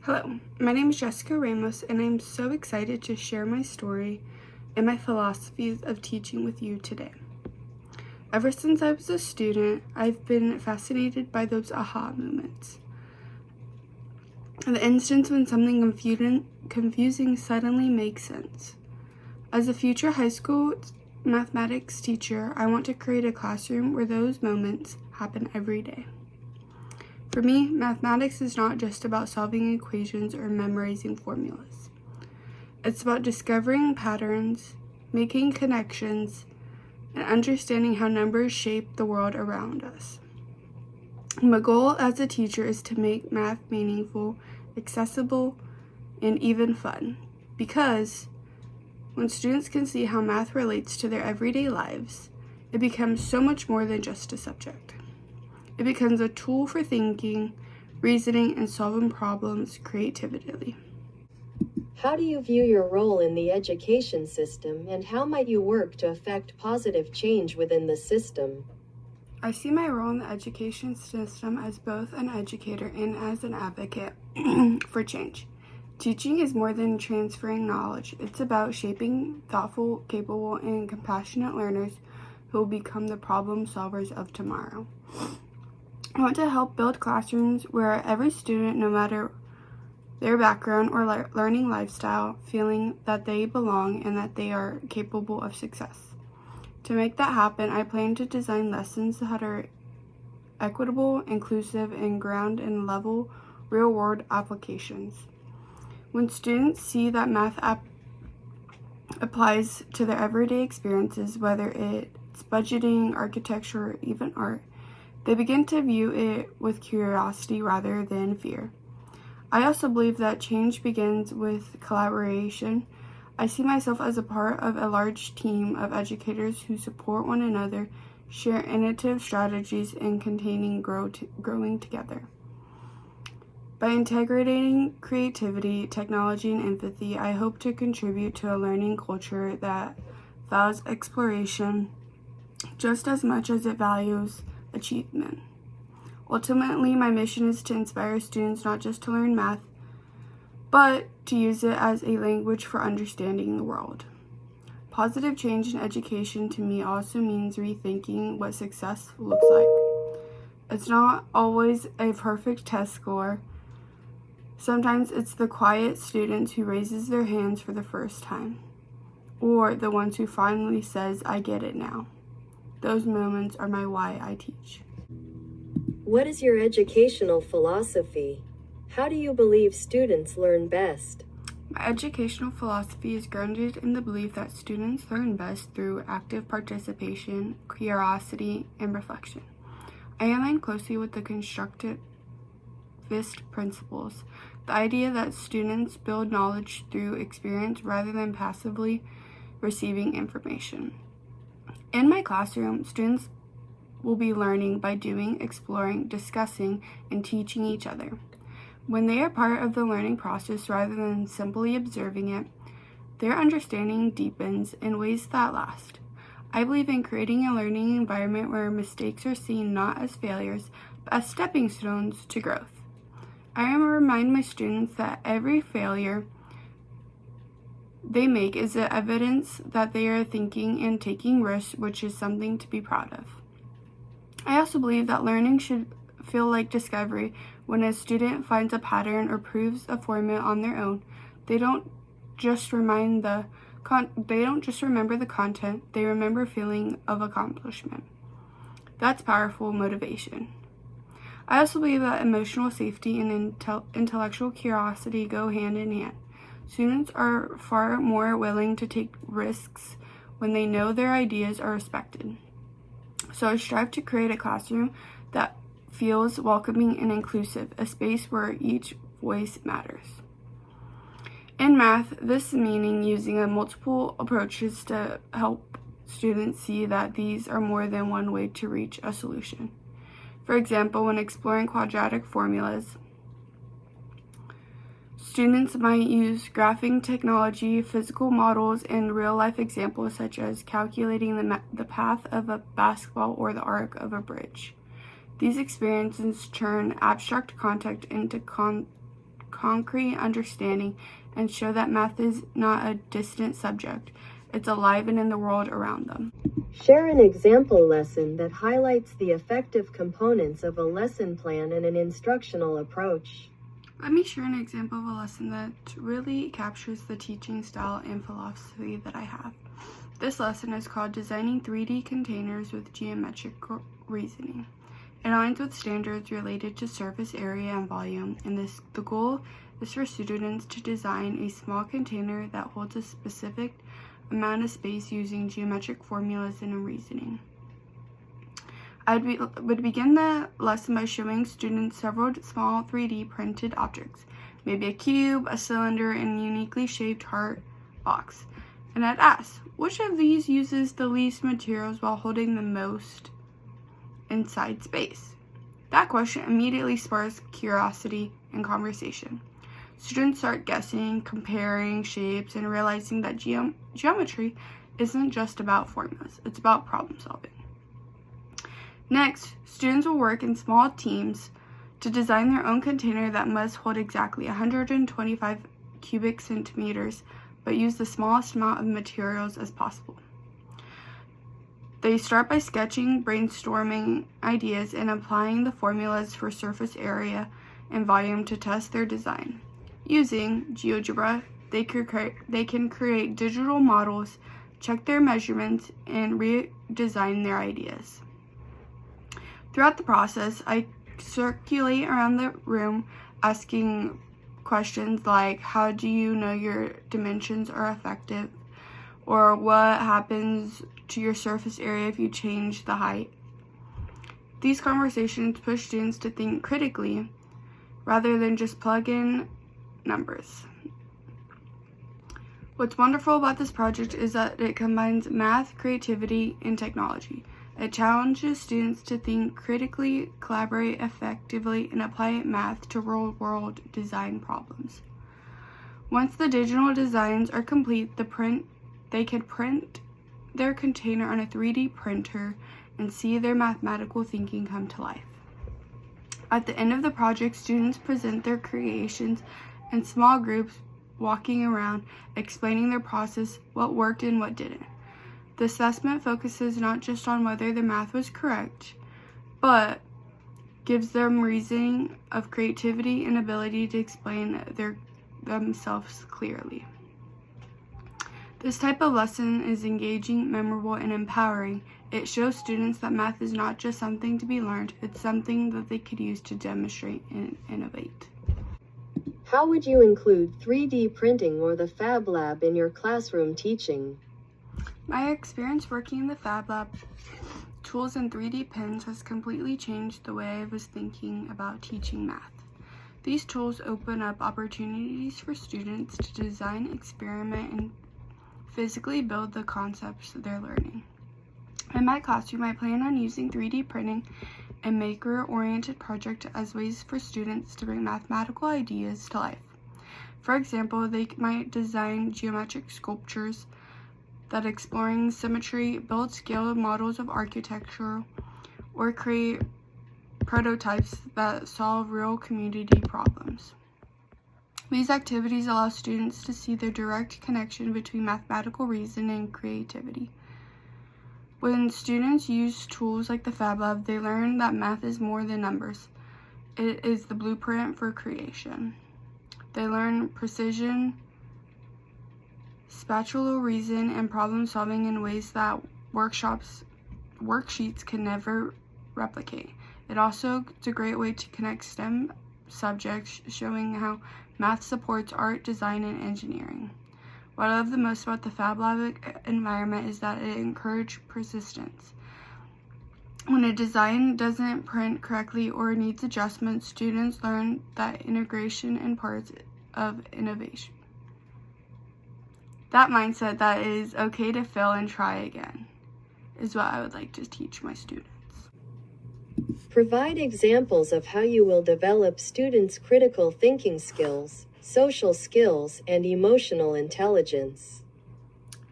Hello, my name is Jessica Ramos, and I'm so excited to share my story and my philosophies of teaching with you today. Ever since I was a student, I've been fascinated by those aha moments. The instance when something confusing suddenly makes sense. As a future high school mathematics teacher, I want to create a classroom where those moments happen every day. For me, mathematics is not just about solving equations or memorizing formulas. It's about discovering patterns, making connections, and understanding how numbers shape the world around us. My goal as a teacher is to make math meaningful, accessible, and even fun. Because when students can see how math relates to their everyday lives, it becomes so much more than just a subject. It becomes a tool for thinking, reasoning, and solving problems creatively. How do you view your role in the education system, and how might you work to affect positive change within the system? I see my role in the education system as both an educator and as an advocate for change. Teaching is more than transferring knowledge. It's about shaping thoughtful, capable, and compassionate learners who will become the problem solvers of tomorrow. I want to help build classrooms where every student, no matter their background or learning lifestyle, feeling that they belong and that they are capable of success. To make that happen, I plan to design lessons that are equitable, inclusive, and grounded in level real-world applications. When students see that math applies to their everyday experiences, whether it's budgeting, architecture, or even art, they begin to view it with curiosity rather than fear. I also believe that change begins with collaboration. I see myself as a part of a large team of educators who support one another, share innovative strategies, and growing together. By integrating creativity, technology, and empathy, I hope to contribute to a learning culture that values exploration just as much as it values achievement. Ultimately, my mission is to inspire students not just to learn math, but to use it as a language for understanding the world. Positive change in education to me also means rethinking what success looks like. It's not always a perfect test score. Sometimes it's the quiet student who raises their hands for the first time, or the ones who finally says, "I get it now." Those moments are my why I teach. What is your educational philosophy? How do you believe students learn best? My educational philosophy is grounded in the belief that students learn best through active participation, curiosity, and reflection. I align closely with the constructivist principles, the idea that students build knowledge through experience rather than passively receiving information. In my classroom, students will be learning by doing, exploring, discussing, and teaching each other. When they are part of the learning process rather than simply observing it, their understanding deepens in ways that last. I believe in creating a learning environment where mistakes are seen not as failures, but as stepping stones to growth. I remind my students that every failure they make is the evidence that they are thinking and taking risks, which is something to be proud of. I also believe that learning should feel like discovery. When a student finds a pattern or proves a formula on their own, they don't just remember the content, they remember a feeling of accomplishment. That's powerful motivation. I also believe that emotional safety and intellectual curiosity go hand in hand. Students are far more willing to take risks when they know their ideas are respected. So I strive to create a classroom that feels welcoming and inclusive, a space where each voice matters. In math, this meaning using multiple approaches to help students see that these are more than one way to reach a solution. For example, when exploring quadratic formulas, students might use graphing technology, physical models, and real-life examples such as calculating the path of a basketball or the arc of a bridge. These experiences turn abstract concept into concrete understanding and show that math is not a distant subject. It's alive and in the world around them. Share an example lesson that highlights the effective components of a lesson plan and an instructional approach. Let me share an example of a lesson that really captures the teaching style and philosophy that I have. This lesson is called Designing 3D Containers with Geometric Reasoning. It aligns with standards related to surface area and volume, and the goal is for students to design a small container that holds a specific amount of space using geometric formulas and reasoning. I would begin the lesson by showing students several small 3D printed objects, maybe a cube, a cylinder, and a uniquely shaped heart box. And I'd ask, which of these uses the least materials while holding the most inside space? That question immediately sparks curiosity and conversation. Students start guessing, comparing shapes, and realizing that geometry isn't just about formulas, it's about problem solving. Next, students will work in small teams to design their own container that must hold exactly 125 cubic centimeters, but use the smallest amount of materials as possible. They start by sketching, brainstorming ideas, and applying the formulas for surface area and volume to test their design. Using GeoGebra, they can create digital models, check their measurements, and redesign their ideas. Throughout the process, I circulate around the room asking questions like, how do you know your dimensions are effective? Or what happens to your surface area if you change the height? These conversations push students to think critically rather than just plug in numbers. What's wonderful about this project is that it combines math, creativity, and technology. It challenges students to think critically, collaborate effectively, and apply math to real-world design problems. Once the digital designs are complete, they can print their container on a 3D printer and see their mathematical thinking come to life. At the end of the project, students present their creations in small groups, walking around, explaining their process, what worked and what didn't. The assessment focuses not just on whether the math was correct, but gives them reasoning of creativity and ability to explain themselves clearly. This type of lesson is engaging, memorable, and empowering. It shows students that math is not just something to be learned, it's something that they could use to demonstrate and innovate. How would you include 3D printing or the Fab Lab in your classroom teaching? My experience working in the Fab Lab, tools and 3D pens has completely changed the way I was thinking about teaching math. These tools open up opportunities for students to design, experiment, and physically build the concepts they're learning. In my classroom, I plan on using 3D printing and maker-oriented projects as ways for students to bring mathematical ideas to life. For example, they might design geometric sculptures that exploring symmetry, build scale models of architecture, or create prototypes that solve real community problems. These activities allow students to see the direct connection between mathematical reasoning and creativity. When students use tools like the Fab Lab, they learn that math is more than numbers. It is the blueprint for creation. They learn precision, spatial reason, and problem solving in ways that worksheets can never replicate. It also is a great way to connect STEM subjects, showing how math supports art, design, and engineering. What I love the most about the Fab Lab environment is that it encourages persistence. When a design doesn't print correctly or needs adjustments, students learn that integration and parts of innovation. That mindset that it is okay to fail and try again is what I would like to teach my students. Provide examples of how you will develop students' critical thinking skills, social skills, and emotional intelligence.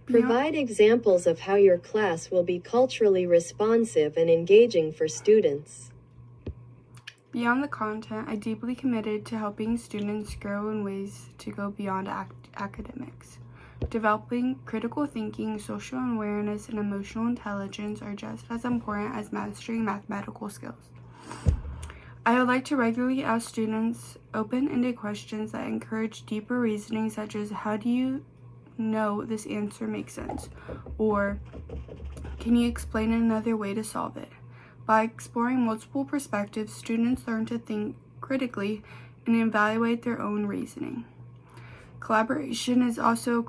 Provide examples of how your class will be culturally responsive and engaging for students. Beyond the content, I deeply committed to helping students grow in ways to go beyond academics. Developing critical thinking, social awareness, and emotional intelligence are just as important as mastering mathematical skills. I would like to regularly ask students open-ended questions that encourage deeper reasoning, such as, how do you know this answer makes sense? Or, can you explain another way to solve it? By exploring multiple perspectives, students learn to think critically and evaluate their own reasoning. Collaboration is also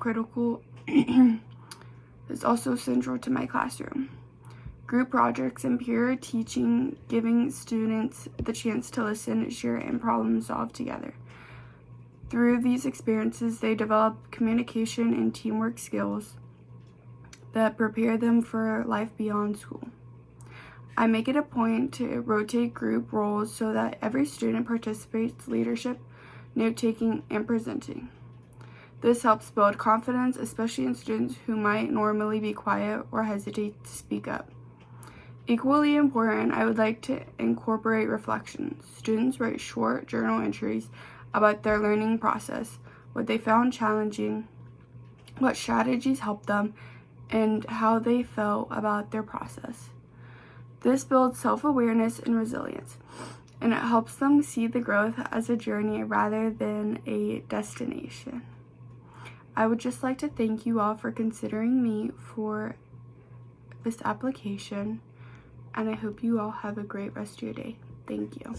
central to my classroom. Group projects and peer teaching, giving students the chance to listen, share, and problem solve together. Through these experiences, they develop communication and teamwork skills that prepare them for life beyond school. I make it a point to rotate group roles so that every student participates in leadership, note-taking, and presenting. This helps build confidence, especially in students who might normally be quiet or hesitate to speak up. Equally important, I would like to incorporate reflections. Students write short journal entries about their learning process, what they found challenging, what strategies helped them, and how they felt about their process. This builds self-awareness and resilience, and it helps them see the growth as a journey rather than a destination. I would just like to thank you all for considering me for this application, and I hope you all have a great rest of your day. Thank you.